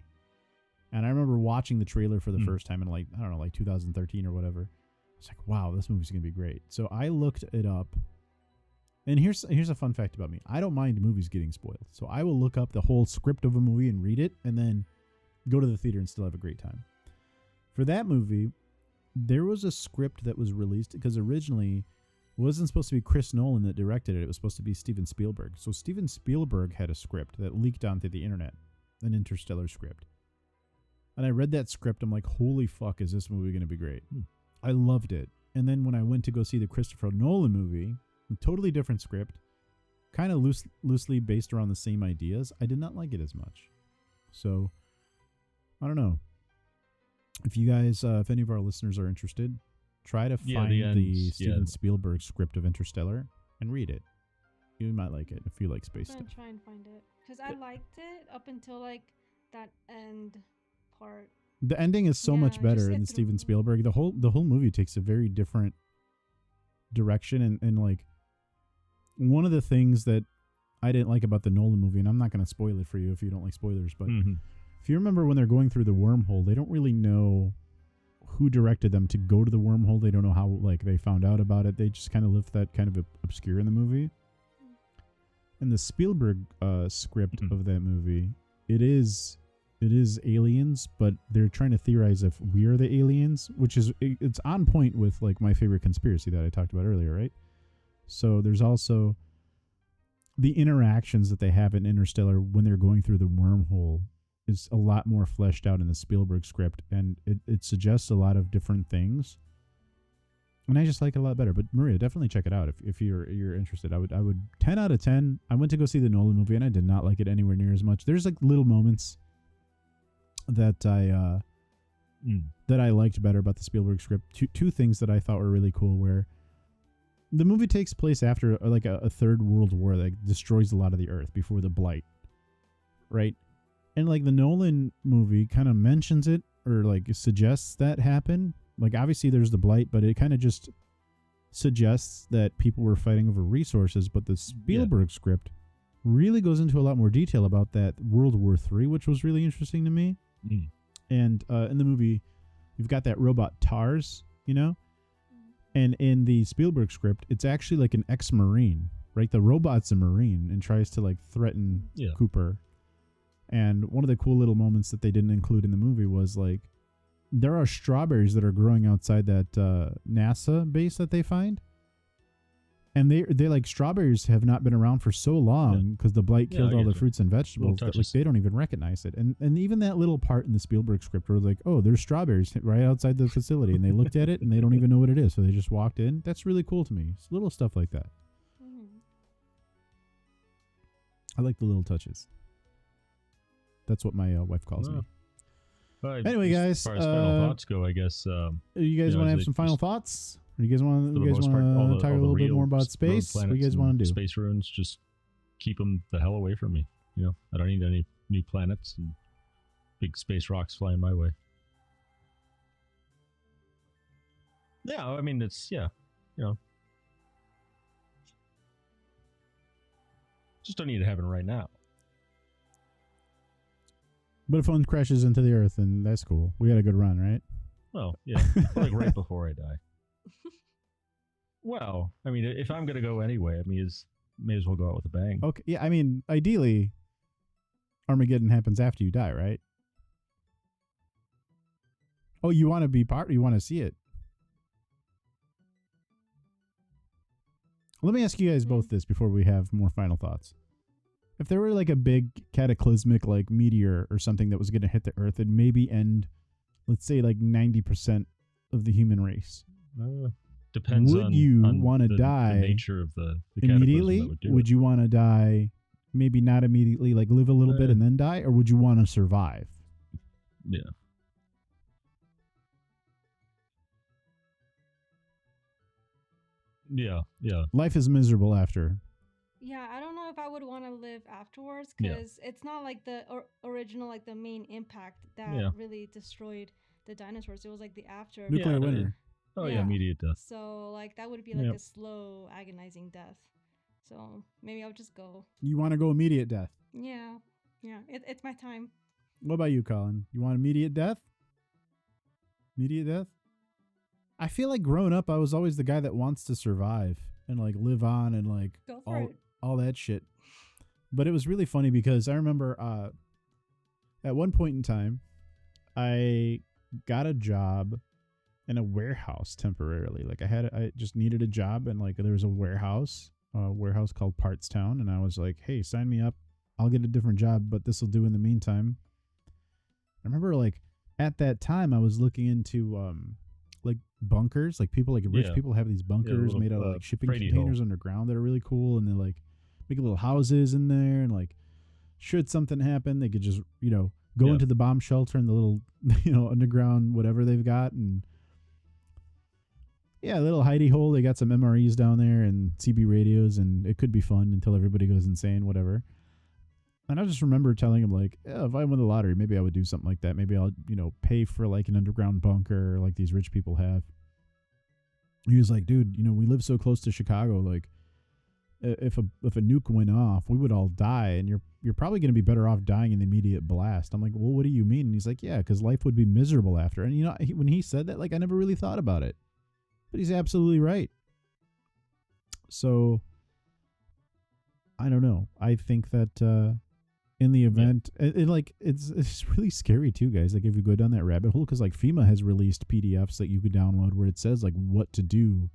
and I remember watching the trailer for the first time in like 2013 or whatever. It's like, wow, this movie's gonna be great. So I looked it up. And here's a fun fact about me. I don't mind movies getting spoiled. So I will look up the whole script of a movie and read it and then go to the theater and still have a great time. For that movie, there was a script that was released because originally it wasn't supposed to be Chris Nolan that directed it. It was supposed to be Steven Spielberg. So Steven Spielberg had a script that leaked onto the internet, an Interstellar script. And I read that script. I'm like, holy fuck, is this movie going to be great? I loved it. And then when I went to go see the Christopher Nolan movie, a totally different script, kind of loosely based around the same ideas, I did not like it as much. So, I don't know. If you guys, if any of our listeners are interested, try to find the Steven Spielberg script of Interstellar and read it. You might like it if you like space I'm stuff. gonna try and find it because I liked it up until like that end part. The ending is so much better in the Steven Spielberg. The whole movie takes a very different direction, and like one of the things that I didn't like about the Nolan movie, and I'm not going to spoil it for you if you don't like spoilers, but if you remember when they're going through the wormhole, they don't really know who directed them to go to the wormhole. They don't know how like they found out about it. They just kind of left that kind of obscure in the movie. And the Spielberg script of that movie, it is aliens, but they're trying to theorize if we are the aliens, which is it's on point with like my favorite conspiracy that I talked about earlier, right? So there's also the interactions that they have in Interstellar when they're going through the wormhole is a lot more fleshed out in the Spielberg script, and it suggests a lot of different things. And I just like it a lot better. But Maria, definitely check it out if you're interested. I would 10 out of 10. I went to go see the Nolan movie and I did not like it anywhere near as much. There's like little moments that I liked better about the Spielberg script. Two things that I thought were really cool where the movie takes place after like a third world war that destroys a lot of the earth before the blight, right? And like the Nolan movie kind of mentions it or like suggests that happen. Like obviously there's the blight, but it kind of just suggests that people were fighting over resources. But the Spielberg script really goes into a lot more detail about that World War III, which was really interesting to me. And in the movie, you've got that robot TARS, you know? And in the Spielberg script, it's actually like an ex-Marine, right? The robot's a Marine and tries to like threaten Cooper. And one of the cool little moments that they didn't include in the movie was like, there are strawberries that are growing outside that NASA base that they find. And they like strawberries have not been around for so long because the blight killed all the fruits and vegetables that like they don't even recognize it. And even that little part in the Spielberg script where like, oh, there's strawberries right outside the facility, and they looked at it and they don't even know what it is, so they just walked in. That's really cool to me. It's little stuff like that. I like the little touches. That's what my wife calls me. Anyway, guys, as far as final thoughts go, I guess you guys want to have some final thoughts? Or you guys want to talk a little bit more about space? What do you guys want to do? Space ruins, just keep them the hell away from me. You know, I don't need any new planets and big space rocks flying my way. Yeah, I mean, it's, you know. Just don't need to happen right now. But if one crashes into the Earth, then that's cool. We had a good run, right? Well, yeah, like right before I die. Well, I mean, if I'm going to go anyway, I mean, may as well go out with a bang. Okay, yeah, I mean, ideally, Armageddon happens after you die, right? Oh, you want to be part? You want to see it? Let me ask you guys both this before we have more final thoughts. if there were like a big cataclysmic like meteor or something that was going to hit the Earth and maybe end, let's say like 90% of the human race, Depends would on you on want to the die nature of the cataclysm immediately? that would do Would it. you want to die? Maybe not immediately, like live a little bit and then die, or would you want to survive? Yeah. Yeah. Yeah. Life is miserable after. Yeah, I don't know if I would want to live afterwards Yeah. because it's not like the original, like the main impact that Yeah. really destroyed the dinosaurs. It was like the after. Nuclear Yeah, winter. Oh yeah, Yeah. immediate death. So like that would be like Yep. a slow, agonizing death. So maybe I'll just go. You want to go immediate death. Yeah, yeah, it's my time. What about you, Colin? You want immediate death? Immediate death? I feel like growing up, I was always the guy that wants to survive and like live on and like Go for it. all that shit. But it was really funny because I remember at one point in time, I got a job in a warehouse temporarily. Like I just needed a job, and like there was a warehouse called Parts Town, and I was like, hey, sign me up. I'll get a different job, but this will do in the meantime. I remember like at that time I was looking into like bunkers, like people, like rich Yeah. people have these bunkers little, made out of like shipping freighty containers hull. underground that are really cool, and they like make little houses in there, and like should something happen they could just go Yeah. into the bomb shelter in the little underground whatever they've got. And yeah, a little hidey hole. They got some MREs down there and CB radios, and it could be fun until everybody goes insane, whatever. And I just remember telling him, like, yeah, if I win the lottery, maybe I would do something like that. Maybe I'll, pay for like an underground bunker like these rich people have. He was like, dude, we live so close to Chicago. Like, if a nuke went off, we would all die, and you're probably going to be better off dying in the immediate blast. I'm like, well, what do you mean? And he's like, yeah, because life would be miserable after. And when he said that, like, I never really thought about it, but he's absolutely right. So I don't know. I think that in the event, it's really scary too, guys. Like if you go down that rabbit hole, because like FEMA has released PDFs that you could download where it says like what to do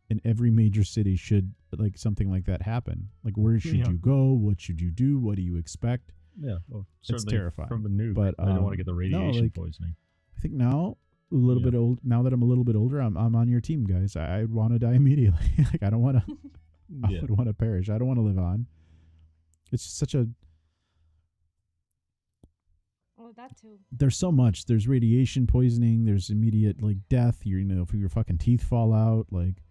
in every major city should like something like that happen. Like where should you go? What should you do? What do you expect? Yeah, well, It's certainly terrifying. from a nuke. But, I don't want to get the radiation like, poisoning. I think now bit old. Now that I'm a little bit older, I'm on your team, guys. I want to die immediately. Like I don't want to. I would want to perish. I don't want to live on. It's just such a. Oh, that too. There's so much. There's radiation poisoning. There's immediate like death. If your fucking teeth fall out, like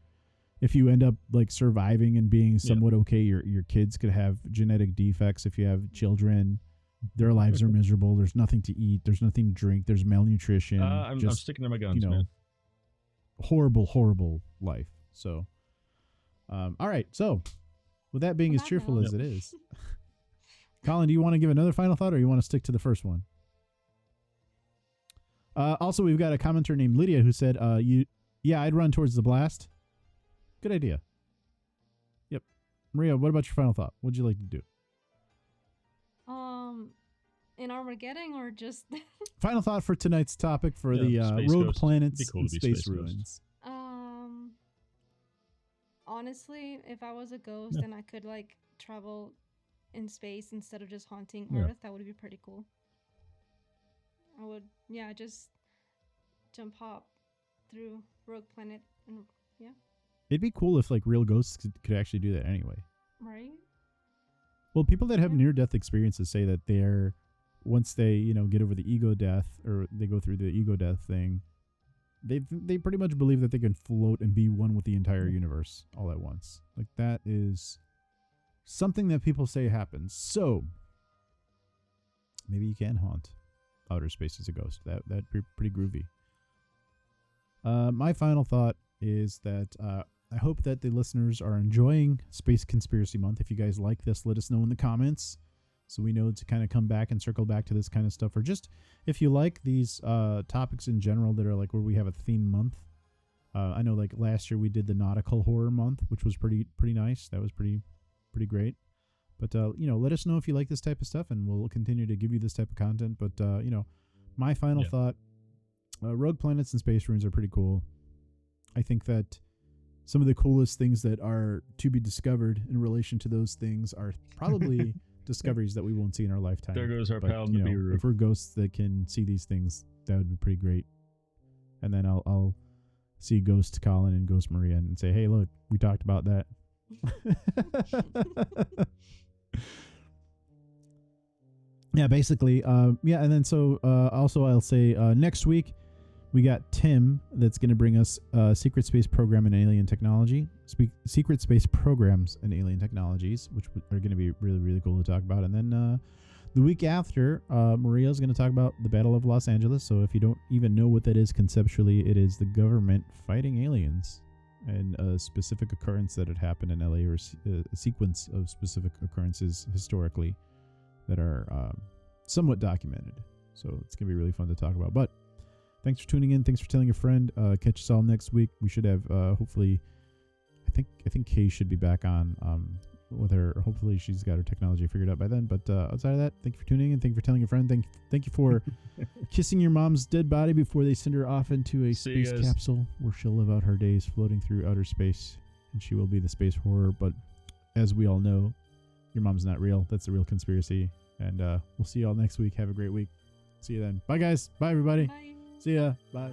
if you end up like surviving and being somewhat okay, your kids could have genetic defects. If you have children, their lives are miserable. There's nothing to eat. There's nothing to drink. There's malnutrition. I'm sticking to my guns, man. Horrible life. So, all right. So, with that being On as that cheerful note. as it is, Colin, do you want to give another final thought, or you want to stick to the first one? Also, we've got a commenter named Lydia who said, I'd run towards the blast. Good idea. Yep. Maria, what about your final thought? What'd you like to do? In Armageddon or just Final thought for tonight's topic for the Space rogue Ghost. planets Be cool and to be space Space Ghost. ruins. honestly, if I was a ghost and I could like travel in space instead of just haunting Yeah. Earth, that would be pretty cool. I would, just jump hop through Rogue Planet and It'd be cool if like real ghosts could actually do that anyway. right. Well, people that have Yeah. near-death experiences say that they're, once they, get over the ego death, or they go through the ego death thing, they pretty much believe that they can float and be one with the entire universe all at once. Like that is something that people say happens. So maybe you can haunt outer space as a ghost. That'd be pretty groovy. My final thought is that I hope that the listeners are enjoying Space Conspiracy Month. If you guys like this, let us know in the comments so we know to kind of come back and circle back to this kind of stuff. Or just if you like these topics in general that are like where we have a theme month. I know like last year we did the nautical horror month, which was pretty nice. That was pretty great. But, let us know if you like this type of stuff, and we'll continue to give you this type of content. But, my final thought, rogue planets and space ruins are pretty cool. I think that some of the coolest things that are to be discovered in relation to those things are probably discoveries that we won't see in our lifetime. There goes our But, pal you know, Nibiru. if we're ghosts that can see these things, that would be pretty great. And then I'll see Ghost Colin and Ghost Maria and say, hey, look, we talked about that. Yeah, basically. Yeah, and then so also I'll say next week we got Tim that's going to bring us secret space program and alien technology, secret space programs and alien technologies, which are going to be really, really cool to talk about. And then the week after, Maria's going to talk about the Battle of Los Angeles. So if you don't even know what that is conceptually, it is the government fighting aliens and a specific occurrence that had happened in LA, or a sequence of specific occurrences historically that are somewhat documented. So it's going to be really fun to talk about. But thanks for tuning in. Thanks for telling a friend. Catch us all next week. We should have hopefully, I think Kay should be back on with her. Hopefully she's got her technology figured out by then. But outside of that, thank you for tuning in. Thank you for telling a friend. Thank you for kissing your mom's dead body before they send her off into a space capsule where she'll live out her days floating through outer space, and she will be the space horror. But as we all know, your mom's not real. That's a real conspiracy. And we'll see you all next week. Have a great week. See you then. Bye, guys. Bye, everybody. Bye. See ya. Bye.